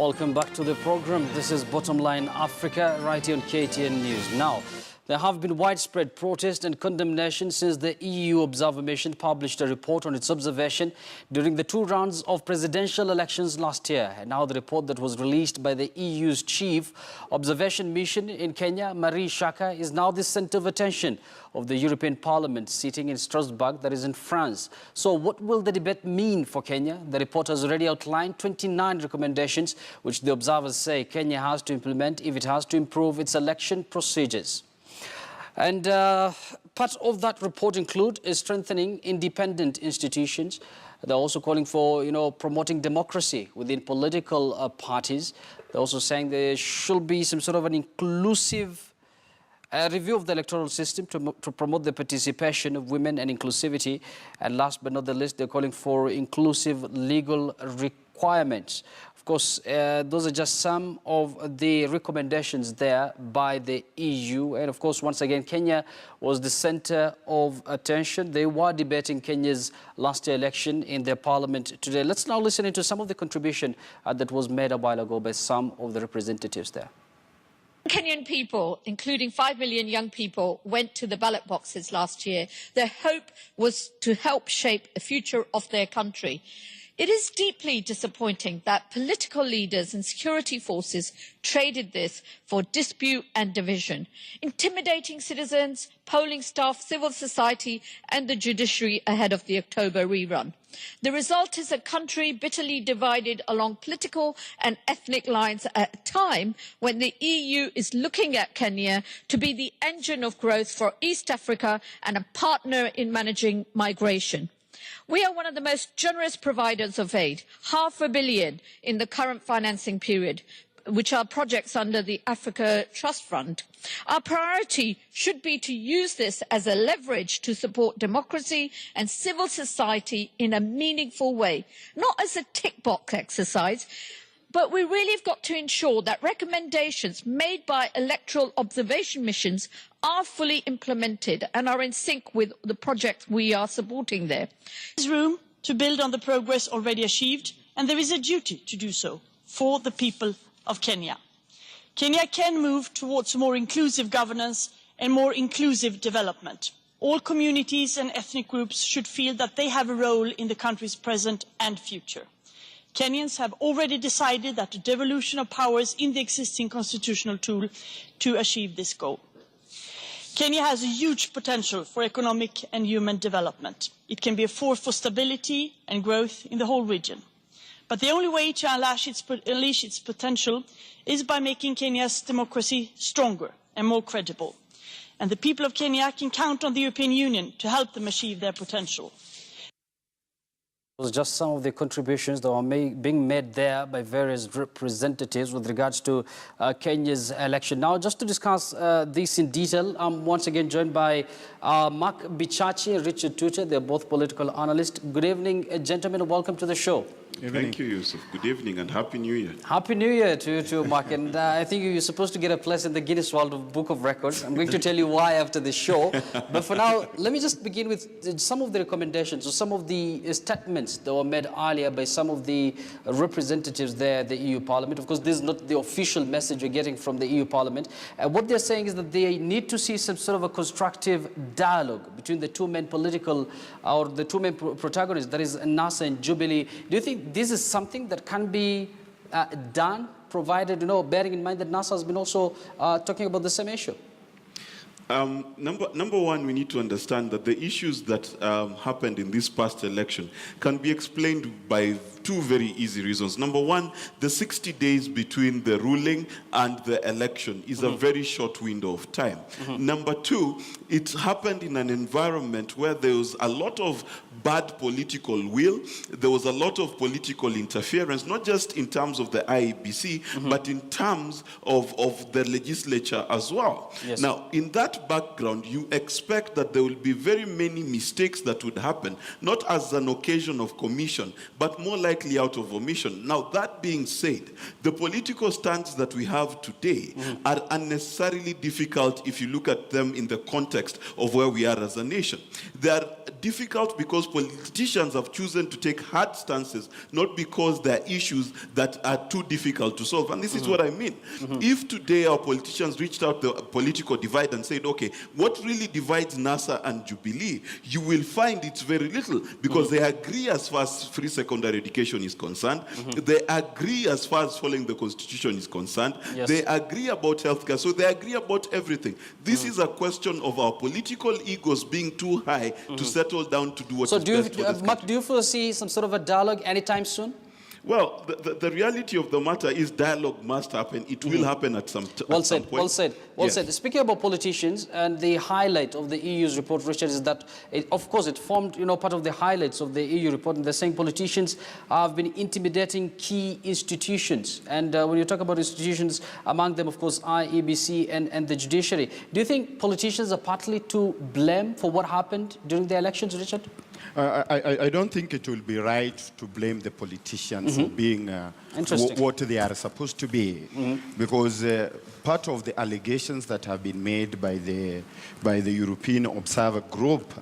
Welcome back to the program. This is BottomLine Africa, right here on KTN News. Now, there have been widespread protest and condemnation since the EU Observer Mission published a report on its observation during the 2 rounds of presidential elections last year. And now the report that was released by the EU's chief observation mission in Kenya, Marie Shaka, is now the center of attention of the European Parliament sitting in Strasbourg, that is in France. So what will the debate mean for Kenya? The report has already outlined 29 recommendations which the observers say Kenya has to implement if it has to improve its election procedures. And part of that report include strengthening independent institutions. They're also calling for, promoting democracy within political parties. They're also saying there should be some sort of an inclusive review of the electoral system to promote the participation of women and inclusivity. And last but not the least, they're calling for inclusive legal requirements. Of course, those are just some of the recommendations there by the EU. And of course, once again, Kenya was the center of attention. They were debating Kenya's last year election in their parliament today. Let's now listen into some of the contribution that was made a while ago by some of the representatives there. Kenyan people, including 5 million young people, went to the ballot boxes last year. Their hope was to help shape the future of their country. It is deeply disappointing that political leaders and security forces traded this for dispute and division, intimidating citizens, polling staff, civil society and the judiciary ahead of the October rerun. The result is a country bitterly divided along political and ethnic lines at a time when the EU is looking at Kenya to be the engine of growth for East Africa and a partner in managing migration. We are one of the most generous providers of aid, £500 million in the current financing period, which are projects under the Africa Trust Fund. Our priority should be to use this as a leverage to support democracy and civil society in a meaningful way, not as a tick box exercise. But we really have got to ensure that recommendations made by electoral observation missions are fully implemented and are in sync with the projects we are supporting there. There is room to build on the progress already achieved, and there is a duty to do so for the people of Kenya. Kenya can move towards more inclusive governance and more inclusive development. All communities and ethnic groups should feel that they have a role in the country's present and future. Kenyans have already decided that the devolution of powers in the existing constitutional tool to achieve this goal. Kenya has a huge potential for economic and human development. It can be a force for stability and growth in the whole region. But the only way to unleash its potential is by making Kenya's democracy stronger and more credible. And the people of Kenya can count on the European Union to help them achieve their potential. Was just some of the contributions that were being made there by various representatives with regards to Kenya's election. Now, just to discuss this in detail, I'm once again joined by Mark Bichachi and Richard Tuta. They're both political analysts. Good evening, gentlemen. Welcome to the show. Thank you, Yusuf. Good evening and Happy New Year. Happy New Year to you too, Mark. And I think you're supposed to get a place in the Guinness World Book of Records. I'm going to tell you why after the show. But for now, let me just begin with some of the recommendations or some of the statements that were made earlier by some of the representatives there at the EU Parliament. Of course, this is not the official message you're getting from the EU Parliament. What they're saying is that they need to see some sort of a constructive dialogue between the two main political or the two main protagonists, that is NASA and Jubilee. Do you think this is something that can be done, provided, bearing in mind that NASA has been also talking about the same issue? Number one, we need to understand that the issues that happened in this past election can be explained by 2 very easy reasons. Number one, the 60 days between the ruling and the election is a very short window of time. Number two, it happened in an environment where there was a lot of bad political will. There was a lot of political interference, not just in terms of the IEBC, but in terms of the legislature as well. Yes. Now, in that that background, you expect that there will be very many mistakes that would happen, not as an occasion of commission, but more likely out of omission. Now, that being said, the political stands that we have today are unnecessarily difficult if you look at them in the context of where we are as a nation. They are difficult because politicians have chosen to take hard stances, not because there are issues that are too difficult to solve. And this is what I mean. If today our politicians reached out the political divide and said, okay, what really divides NASA and Jubilee? You will find it's very little, because they agree as far as free secondary education is concerned. They agree as far as following the Constitution is concerned. Yes. They agree about healthcare. So they agree about everything. This is a question of our political egos being too high to settle down to do what So is do you, best for this country. Mark, do you foresee some sort of a dialogue anytime soon? Well, the reality of the matter is dialogue must happen. It will happen at some point. Well said, well said, well Yes. said. Speaking about politicians, and the highlight of the EU's report, Richard, is that, of course, it formed, part of the highlights of the EU report, and they're saying politicians have been intimidating key institutions. And when you talk about institutions, among them, of course, IEBC and the judiciary, do you think politicians are partly to blame for what happened during the elections, Richard? I don't think it will be right to blame the politicians for being what they are supposed to be, because part of the allegations that have been made by the European Observer Group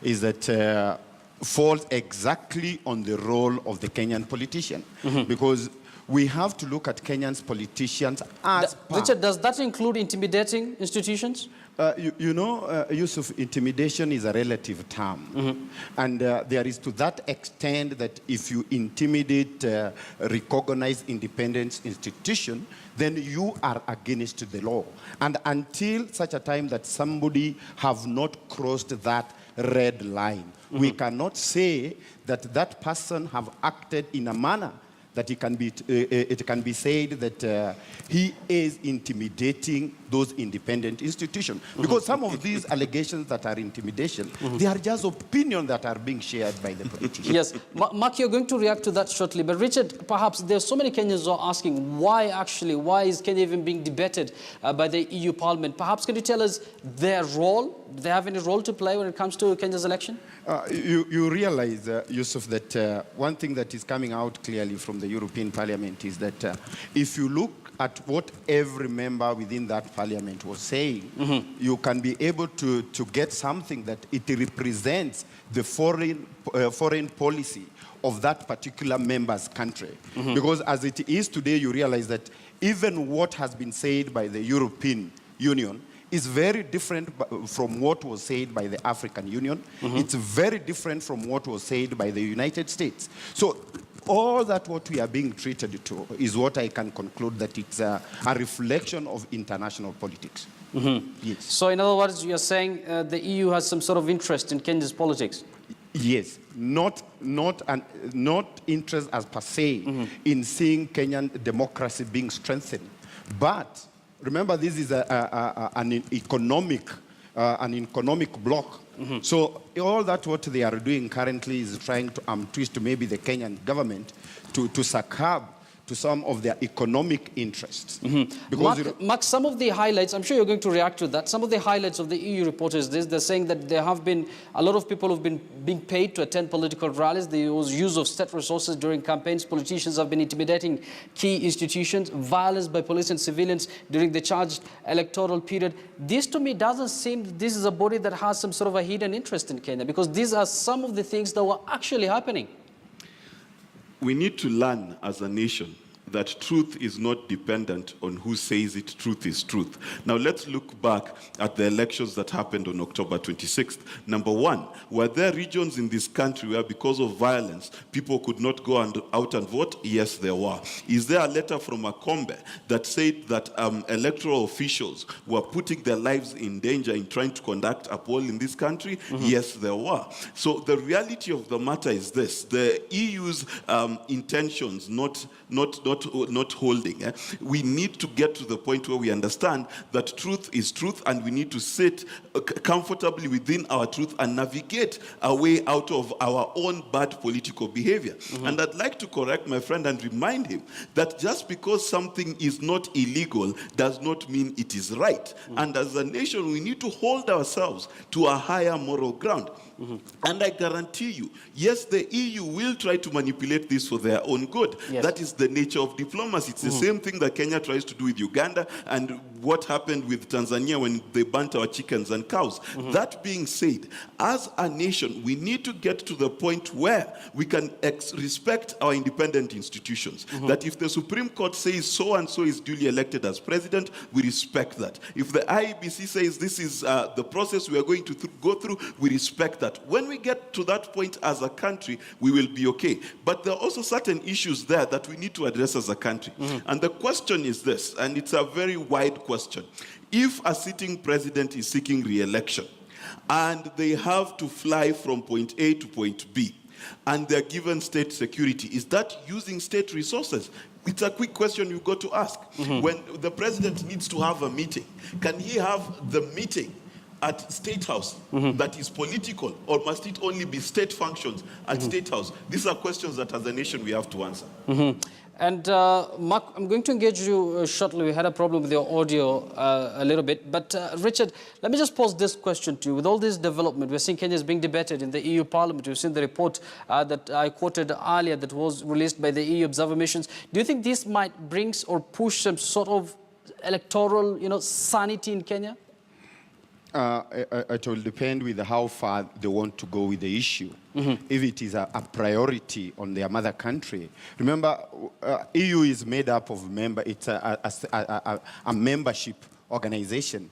is that falls exactly on the role of the Kenyan politician, because we have to look at Kenyan's politicians as Richard, does that include intimidating institutions? Yusuf, intimidation is a relative term. And there is to that extent that if you intimidate recognized independent institution, then you are against the law. And until such a time that somebody have not crossed that red line, we cannot say that that person have acted in a manner that it can be said that he is intimidating those independent institutions. Because some of these allegations that are intimidation, they are just opinions that are being shared by the politicians. Yes. Mark, you're going to react to that shortly. But Richard, perhaps there's so many Kenyans who are asking why is Kenya even being debated by the EU Parliament? Perhaps can you tell us their role? Do they have any role to play when it comes to Kenya's election? You realize, Yusuf, that one thing that is coming out clearly from the European Parliament is that if you look at what every member within that parliament was saying, you can be able to get something that it represents the foreign policy of that particular member's country. Because as it is today, you realize that even what has been said by the European Union is very different from what was said by the African Union. It's very different from what was said by the United States. So all that what we are being treated to is what I can conclude that it's a reflection of international politics. Yes. So in other words, you're saying the EU has some sort of interest in Kenya's politics? Yes, not interest as per se in seeing Kenyan democracy being strengthened, but remember, this is an economic bloc. So all that what they are doing currently is trying to twist maybe the Kenyan government to succumb to some of their economic interests. Because Mark, some of the highlights, I'm sure you're going to react to that. Some of the highlights of the EU report is this. They're saying that there have been a lot of people who've been being paid to attend political rallies. There was use of state resources during campaigns. Politicians have been intimidating key institutions, violence by police and civilians during the charged electoral period. This to me doesn't seem this is a body that has some sort of a hidden interest in Kenya, because these are some of the things that were actually happening. We need to learn as a nation that truth is not dependent on who says it. Truth is truth. Now let's look back at the elections that happened on October 26th. Number one, were there regions in this country where because of violence, people could not go out and vote? Yes, there were. Is there a letter from Akombe that said that electoral officials were putting their lives in danger in trying to conduct a poll in this country? Yes, there were. So the reality of the matter is this: the EU's intentions, not not holding. We need to get to the point where we understand that truth is truth, and we need to sit comfortably within our truth and navigate our way out of our own bad political behavior. And I'd like to correct my friend and remind him that just because something is not illegal does not mean it is right. And as a nation, we need to hold ourselves to a higher moral ground. And I guarantee you, yes, the EU will try to manipulate this for their own good. Yes. That is the nature of diplomacy. It's the same thing that Kenya tries to do with Uganda, and what happened with Tanzania when they burnt our chickens and cows. That being said, as a nation, we need to get to the point where we can respect our independent institutions. That if the Supreme Court says so and so is duly elected as president, we respect that. If the IEBC says this is the process we are going to go through, we respect that. When we get to that point as a country, we will be okay. But there are also certain issues there that we need to address as a country. And the question is this, and it's a very wide question. If a sitting president is seeking re-election and they have to fly from point A to point B, and they're given state security, is that using state resources? It's a quick question you've got to ask. When the president needs to have a meeting, can he have the meeting at State House that is political, or must it only be state functions at State House? These are questions that as a nation we have to answer. And Mark, I'm going to engage you shortly. We had a problem with your audio a little bit. But Richard, let me just pose this question to you. With all this development, we're seeing Kenya is being debated in the EU Parliament. We've seen the report that I quoted earlier that was released by the EU Observer Missions. Do you think this might bring or push some sort of electoral, sanity in Kenya? It will depend with how far they want to go with the issue. If it is a priority on their mother country. Remember, EU is made up of it's a membership organization.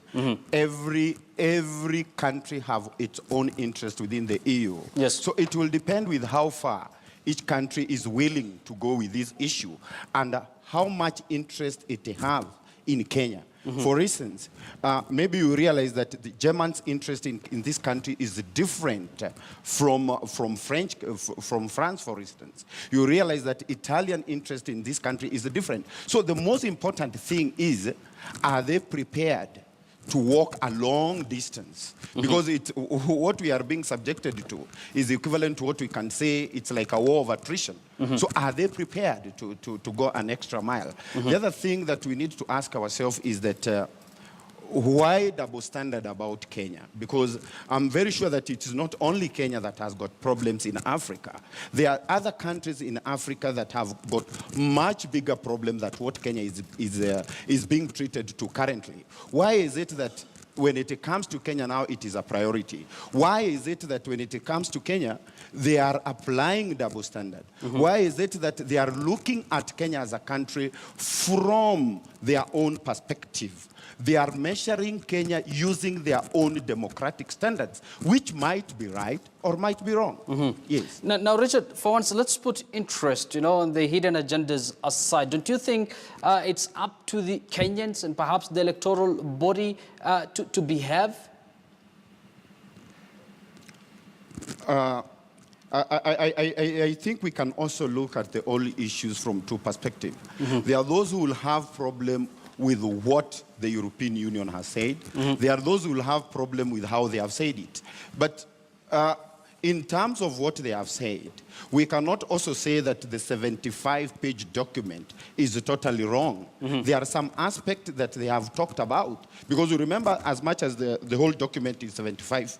Every country have its own interest within the EU. Yes. So it will depend with how far each country is willing to go with this issue and how much interest it have in Kenya. For instance, maybe you realize that the Germans' interest in this country is different from France, for instance. You realize that Italian interest in this country is different. So the most important thing is, are they prepared to walk a long distance? Because what we are being subjected to is equivalent to what we can say it's like a war of attrition. So are they prepared to go an extra mile? The other thing that we need to ask ourselves is that why double standard about Kenya? Because I'm very sure that it is not only Kenya that has got problems in Africa. There are other countries in Africa that have got much bigger problems than what Kenya is being treated to currently. Why is it that when it comes to Kenya now, it is a priority? Why is it that when it comes to Kenya, they are applying double standard? Why is it that they are looking at Kenya as a country from their own perspective? They are measuring Kenya using their own democratic standards, which might be right or might be wrong. Yes. Now, Richard, for once, let's put interest, and the hidden agendas aside. Don't you think it's up to the Kenyans and perhaps the electoral body to behave? I think we can also look at the all issues from two perspectives. There are those who will have problem with what the European Union has said. There are those who will have problem with how they have said it. But in terms of what they have said, we cannot also say that the 75-page document is totally wrong. There are some aspects that they have talked about. Because you remember, as much as the whole document is 75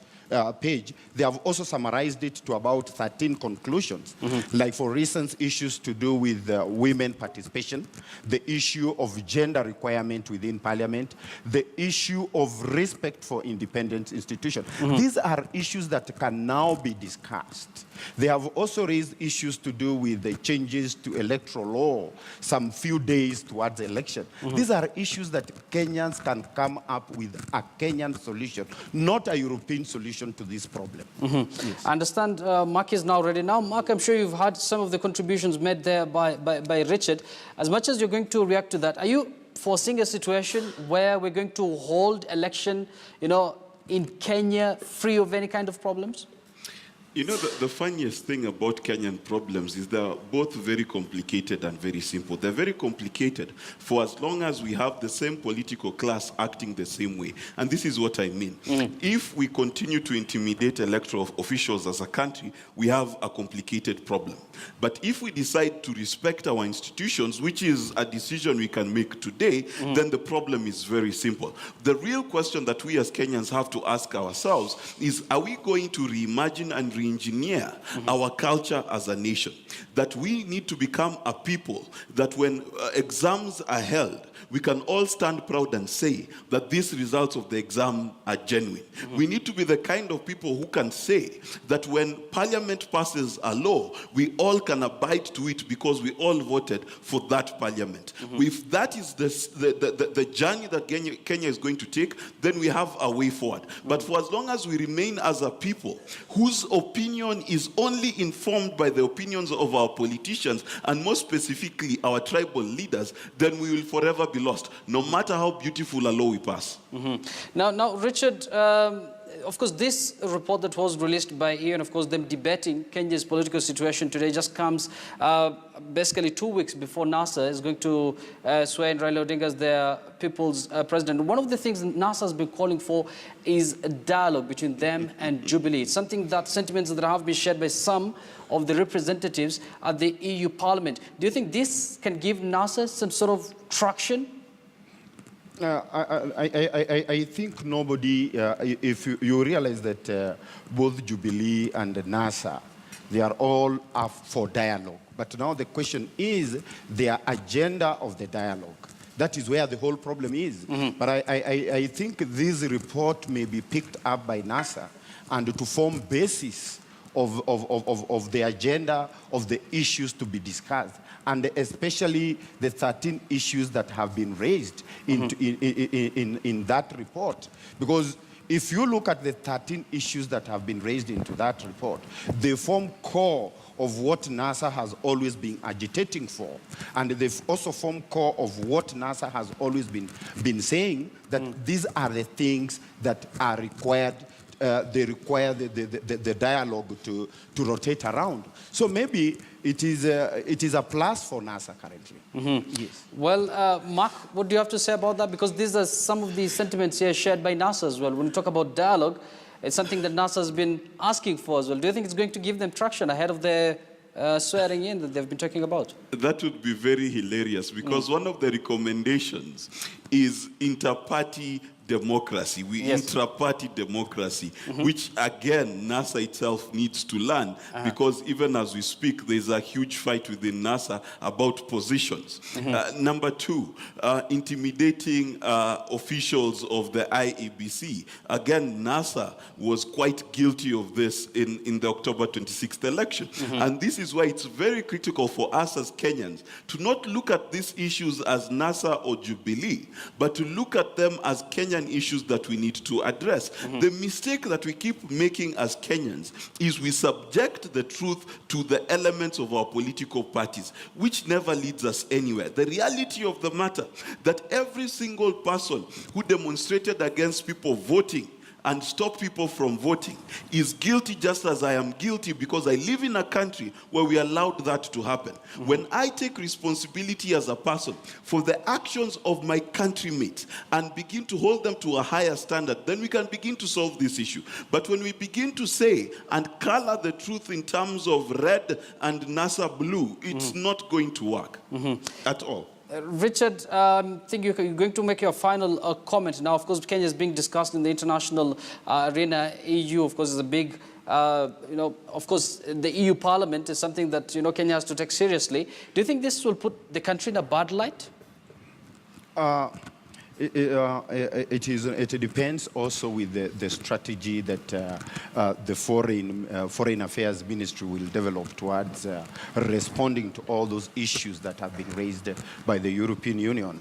page, they have also summarized it to about 13 conclusions. Like, for instance, issues to do with women participation, the issue of gender requirement within parliament, the issue of respect for independent institutions. These are issues that can now be discussed. They have also raised issues to do with the changes to electoral law, some few days towards the election. These are issues that Kenyans can come up with a Kenyan solution, not a European solution to this problem. Yes. I understand Mark is now ready. Now, Mark, I'm sure you've heard some of the contributions made there by Richard. As much as you're going to react to that, are you foreseeing a situation where we're going to hold election, in Kenya free of any kind of problems? You know, the funniest thing about Kenyan problems is they're both very complicated and very simple. They're very complicated for as long as we have the same political class acting the same way. And this is what I mean. If we continue to intimidate electoral officials as a country, we have a complicated problem. But if we decide to respect our institutions, which is a decision we can make today, then the problem is very simple. The real question that we as Kenyans have to ask ourselves is, are we going to reimagine and re-engineer our culture as a nation? That we need to become a people that when exams are held, we can all stand proud and say that these results of the exam are genuine. We need to be the kind of people who can say that when Parliament passes a law, we all can abide to it because we all voted for that Parliament. If that is the journey that Kenya is going to take, then we have a way forward. But for as long as we remain as a people whose opinion is only informed by the opinions of our politicians, and more specifically our tribal leaders, then we will forever be lost, no matter how beautiful a law we pass. Now, Richard, of course, this report that was released by EU, and of course, them debating Kenya's political situation today just comes basically 2 weeks before NASA is going to swear in Raila Odinga as their people's president. One of the things NASA has been calling for is a dialogue between them and Jubilee. It's something that sentiments that have been shared by some of the representatives at the EU Parliament. Do you think this can give NASA some sort of traction? I think nobody, if you realize that both Jubilee and NASA, they are all up for dialogue. But now the question is their agenda of the dialogue. That is where the whole problem is. But I think this report may be picked up by NASA and to form basis of the agenda of the issues to be discussed, and especially the 13 issues that have been raised in that report. Because if you look at the 13 issues that have been raised into that report, they form core of what NASA has always been agitating for. And they've also formed core of what NASA has always been saying, that these are the things that are required. They require the dialogue to rotate around. So maybe it is a plus for NASA currently. Yes. Well, Mark, what do you have to say about that? Because these are some of the sentiments here shared by NASA as well. When you talk about dialogue, it's something that NASA has been asking for as well. Do you think it's going to give them traction ahead of their swearing in that they've been talking about? That would be very hilarious, because one of the recommendations is inter-party democracy, intra-party democracy, which again NASA itself needs to learn, because even as we speak, there's a huge fight within NASA about positions. Number two, intimidating officials of the IEBC. Again, NASA was quite guilty of this in the October 26th election. And this is why it's very critical for us as Kenyans to not look at these issues as NASA or Jubilee, but to look at them as Kenyan issues that we need to address. The mistake that we keep making as Kenyans is we subject the truth to the elements of our political parties, which never leads us anywhere. The reality of the matter, that every single person who demonstrated against people voting and stop people from voting is guilty, just as I am guilty, because I live in a country where we allowed that to happen. When I take responsibility as a person for the actions of my countrymates and begin to hold them to a higher standard, then we can begin to solve this issue. But when we begin to say and color the truth in terms of red and NASA blue, it's not going to work at all. Richard, I think you're going to make your final comment. Now, of course, Kenya is being discussed in the international arena. EU, of course, is a big, of course, the EU Parliament is something that, Kenya has to take seriously. Do you think this will put the country in a bad light? It depends also with the strategy that the Foreign Affairs Ministry will develop towards responding to all those issues that have been raised by the European Union.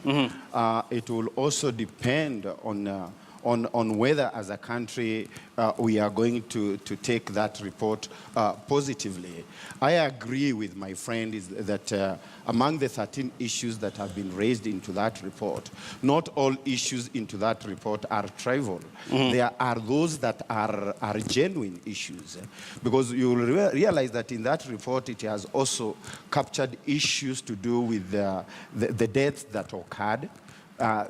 It will also depend on on whether as a country we are going to take that report positively. I agree with my friend that among the 13 issues that have been raised into that report, not all issues into that report are trivial. There are those that are genuine issues. Because you will realize that in that report it has also captured issues to do with the deaths that occurred.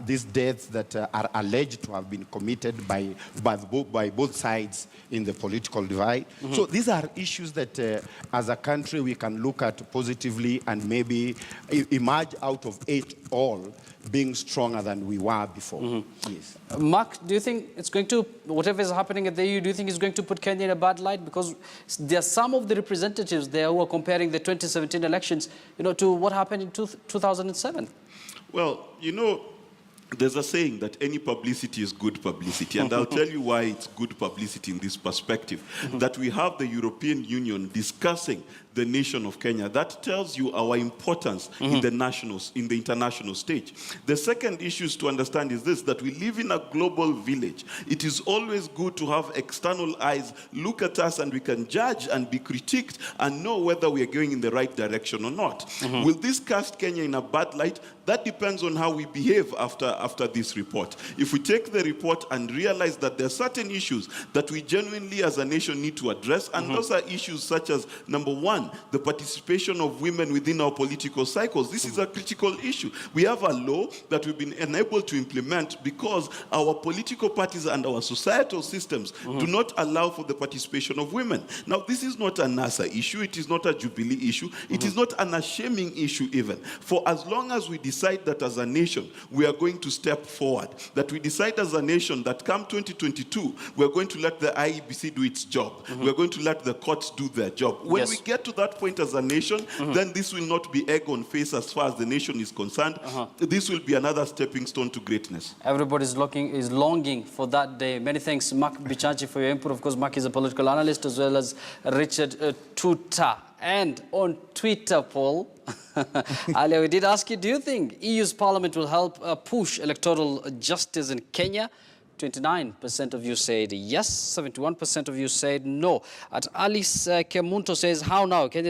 These deaths that are alleged to have been committed by both sides in the political divide. So these are issues that as a country we can look at positively and maybe emerge out of it all being stronger than we were before. Yes. Mark, do you think it's going to, whatever is happening at the EU, do you think it's going to put Kenya in a bad light? Because there are some of the representatives there who are comparing the 2017 elections, to what happened in 2007. Well, there's a saying that any publicity is good publicity, and I'll tell you why it's good publicity in this perspective. That we have the European Union discussing the nation of Kenya. That tells you our importance in the international stage. The second issue to understand is this, that we live in a global village. It is always good to have external eyes look at us, and we can judge and be critiqued and know whether we are going in the right direction or not. Will this cast Kenya in a bad light? That depends on how we behave after this report. If we take the report and realize that there are certain issues that we genuinely as a nation need to address, and those are issues such as, number one, the participation of women within our political cycles. This is a critical issue. We have a law that we've been unable to implement because our political parties and our societal systems do not allow for the participation of women. Now, this is not a NASA issue. It is not a Jubilee issue. It is not an shaming issue even. For as long as we decide that as a nation, we are going to step forward, that we decide as a nation that come 2022, we're going to let the IEBC do its job. We're going to let the courts do their job. When we get to that point as a nation, then this will not be egg on face as far as the nation is concerned. This will be another stepping stone to greatness. Everybody's longing for that day. Many thanks, Mark Bichachi, for your input. Of course, Mark is a political analyst, as well as Richard Tuta. And on Twitter, Paul, earlier we did ask you, do you think EU's parliament will help push electoral justice in Kenya? 29% of you said yes, 71% of you said no. At Alice Kemunto says, how now? Kenya